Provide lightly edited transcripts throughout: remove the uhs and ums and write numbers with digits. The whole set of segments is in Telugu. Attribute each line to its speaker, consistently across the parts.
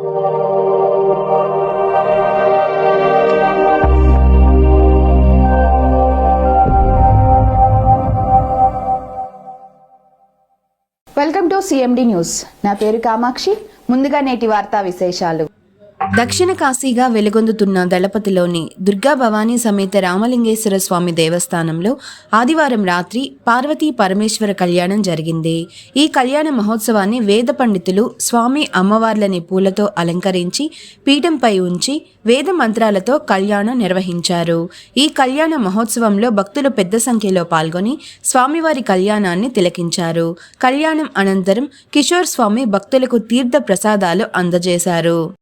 Speaker 1: Welcome to CMD news. నా పేరు కామాక్షి. ముందుగా నేటి వార్తా విశేషాలు.
Speaker 2: దక్షిణ కాశీగా వెలుగొందుతున్న దళపతిలోని దుర్గా భవానీ సమేత రామలింగేశ్వర స్వామి దేవస్థానంలో ఆదివారం రాత్రి పార్వతీ పరమేశ్వర కళ్యాణం జరిగింది. ఈ కళ్యాణ మహోత్సవాన్ని వేద పండితులు స్వామి అమ్మవార్లని పూలతో అలంకరించి పీఠంపై ఉంచి వేద మంత్రాలతో కళ్యాణం నిర్వహించారు. ఈ కళ్యాణ మహోత్సవంలో భక్తులు పెద్ద సంఖ్యలో పాల్గొని స్వామివారి కళ్యాణాన్ని తిలకించారు. కళ్యాణం అనంతరం కిషోర్ స్వామి భక్తులకు తీర్థ ప్రసాదాలు అందజేశారు.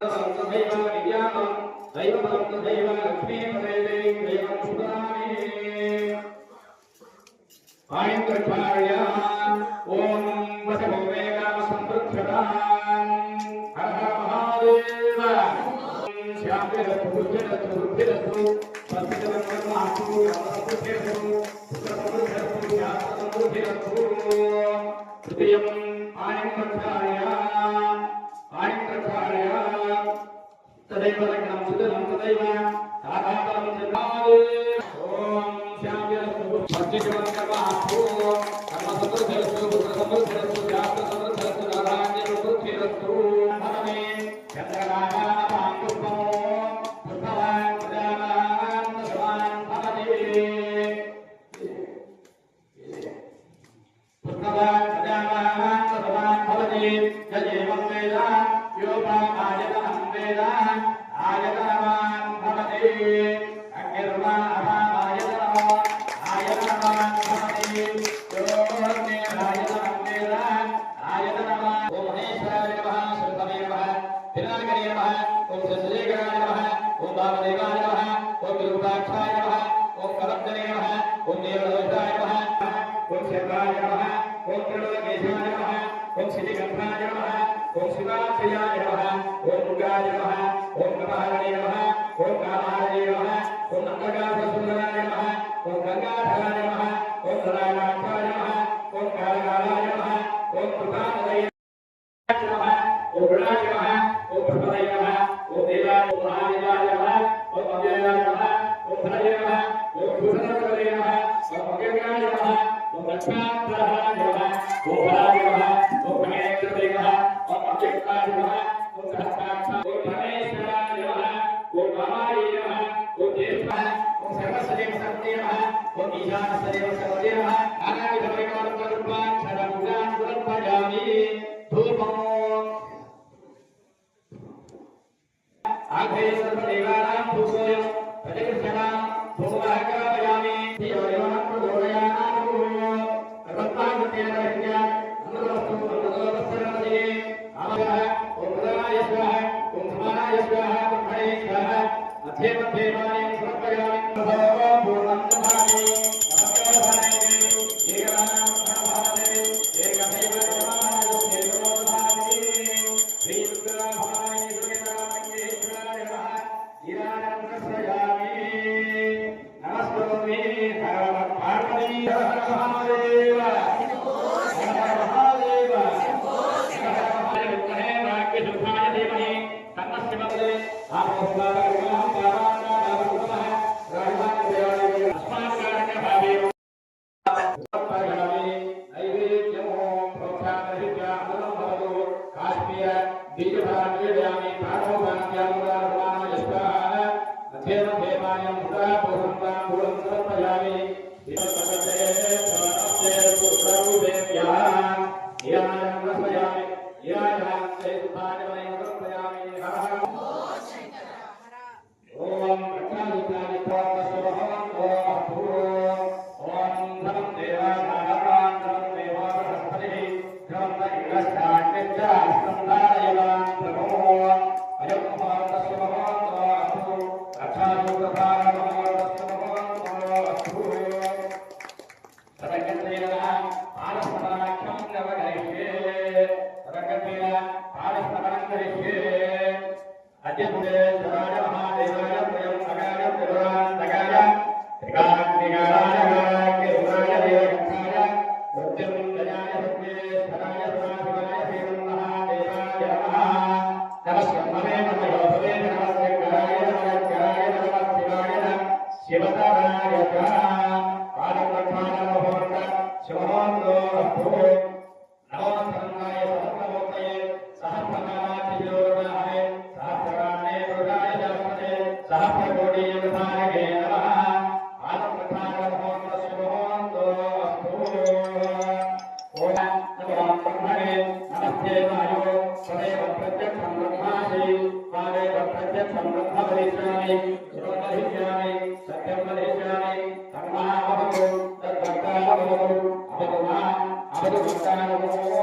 Speaker 3: प्रत्यक्षं ब्रह्मासि वादेव प्रत्यक्षं ब्रह्म वदिष्यामि शिवं वदिष्यामि सत्यं वदिष्यामि कर्मावहतु तद्भक्तावहतु अवतु माम् अवतु भक्तावहतु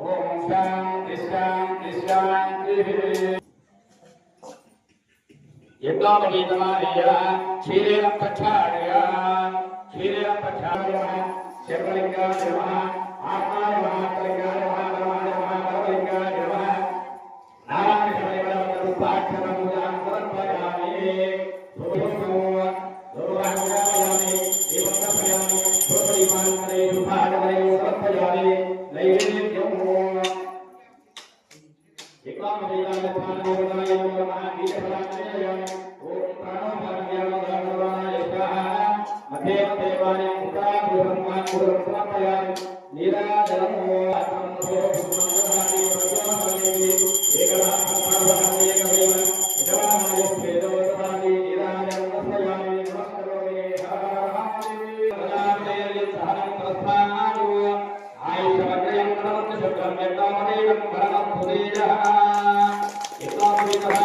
Speaker 3: ॐ शान्ति शान्ति शान्तिः यज्ञोपवीतमार्य क्षीरेण प्रक्षालय शिवलिंगाय नमः आत्माय नमः कलिंगाय नमः नमाय नमः कलिंगाय नमः नारायण शिवलिंगरूपाक्षरं पूजां समर्पयामि समर्पयामि एवं समर्पयामि स्वपरिमाणकरे रूपाणकरे समर्पयामि नैवेद्यं एकामवेदाय नमः गीतफलाय ओम प्राणो भगवाय स्वाहा मध्य देवानि मुद्राभूतं समर्पयामि नीराजनमो आत्मनो भूतमहानि प्रज्ञामणि एकलाभं एकमेव इदमाय भेदोत्पादि नीराजनं समर्पयामि नमस्करोमि हरामि सहनं प्रस्थानादो आयुष्यवद्यं नमः शुद्धं यत्तामदेवं परमं भुदेजः एकामवेदः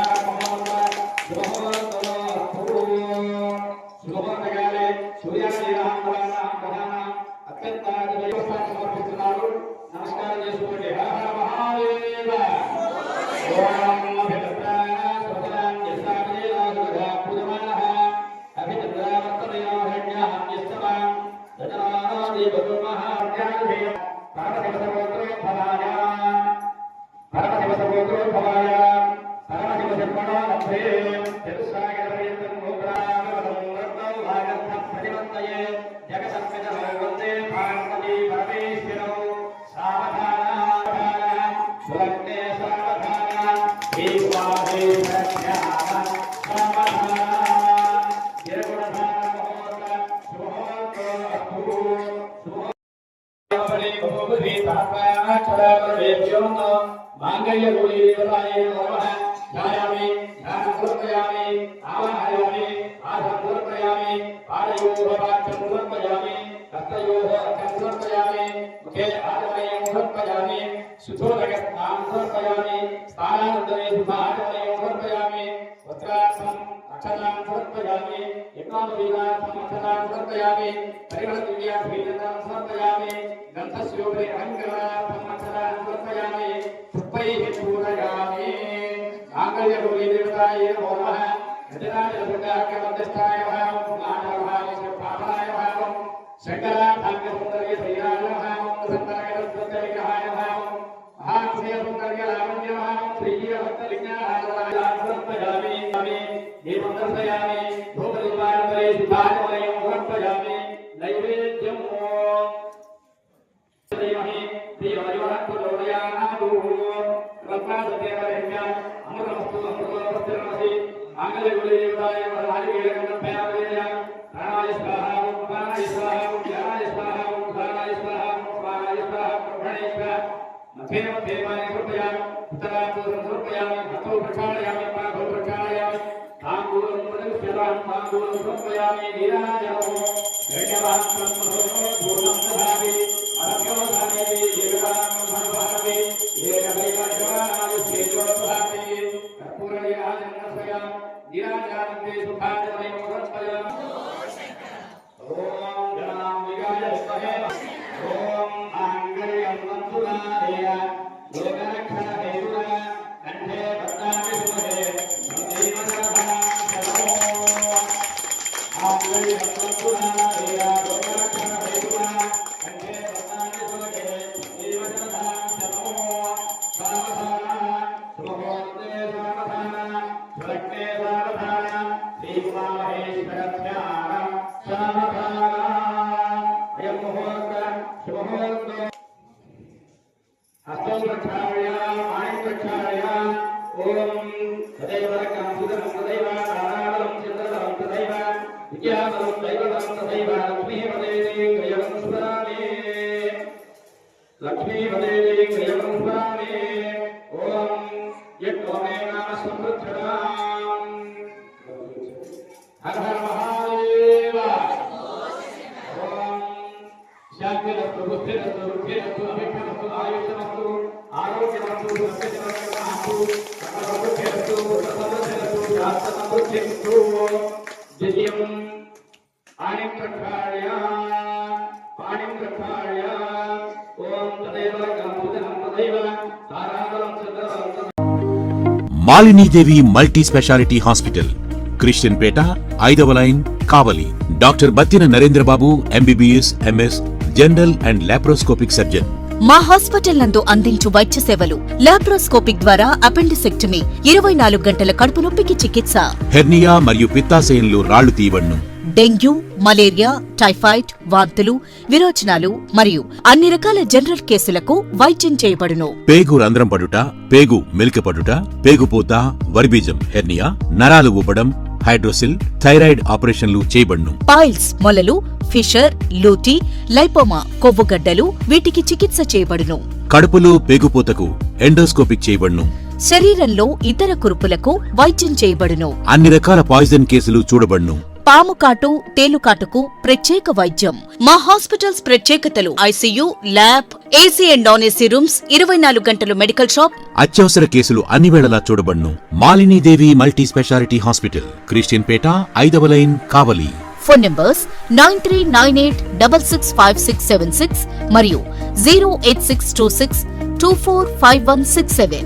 Speaker 3: నమస్కారం చేసుకోండి హర హర మహాదేవ ఓం అభినత్రా స్వసనాన్ యస్సామేనాసురః పూజమానః అభినత్రావర్తమయోహణ్యః యస్తమాన్ దజనానాది బహుమః జ్ఞానభేయ పరమశివసమోత్రోద్భవాయ పరమశివసమోత్రోద్భవాయ పరమశివసర్పణో లభ్యే చతుస్సాగరపర్యంతం గోపురాగమనం రత్నం భాగస్థం ప్రతివంతయే జగసత్పితరో వందే పార్వతీ పరమేశ్వరో आरोग्य
Speaker 4: Malinidevi multi speciality hospital, Christian Peta, 5వ line, Kavali. Doctor Battina Narendrababu, MBBS, MS, general and laparoscopic surgeon.
Speaker 5: మా హాస్పిటల్ నందు అందించు వైద్య సేవలు: లాప్రోస్కోపిక్ ద్వారా అపెండిసెక్టమీ, 24 గంటల కడుపు నొప్పికి చికిత్స,
Speaker 4: హెర్నియా మరియు పిత్తాశయంలో రాళ్లు తీయబడును,
Speaker 5: డెంగ్యూ, మలేరియా, టైఫాయిడ్, వాంతులు, విరోచనాలు మరియు అన్ని రకాల జనరల్ కేసులకు వైద్యం చేయబడును.
Speaker 4: పేగు రంధ్రం పడుట, పేగు మెలికపడుట, పేగుపూత, వరిబీజం, హెర్నియా, నరాలు ఉబ్బడం, హైడ్రోసిల్, థైరాయిడ్ ఆపరేషన్లు చేయబడును.
Speaker 5: పైల్స్, మొలలు, ఫిషర్, లూటీ, లైపోమా, కొవ్వుగడ్డలు, వీటికి చికిత్స చేయబడును.
Speaker 4: కడుపులో పేగుపూతకు ఎండోస్కోపిక్ చేయబడును.
Speaker 5: శరీరంలో ఇతర కురుపులకు వైద్యం చేయబడును.
Speaker 4: అన్ని రకాల పాయిజన్ కేసులు చూడబడును.
Speaker 5: పాము కాటు, తేలుకాటుకు ప్రత్యేక వైద్యం. మా హాస్పిటల్స్ ప్రత్యేకతలు: ICU, lab, AC and non AC rooms, 24 గంటలు మెడికల్ షాప్.
Speaker 4: అత్యవసర కేసులు అన్ని వేళలా చూడబడును. Malinidevi multi speciality hospital, Christian Peta, 5వ లైన్, కావలి.
Speaker 5: ఫోన్ నంబర్స్ 9398665676 మరియు 08626245167.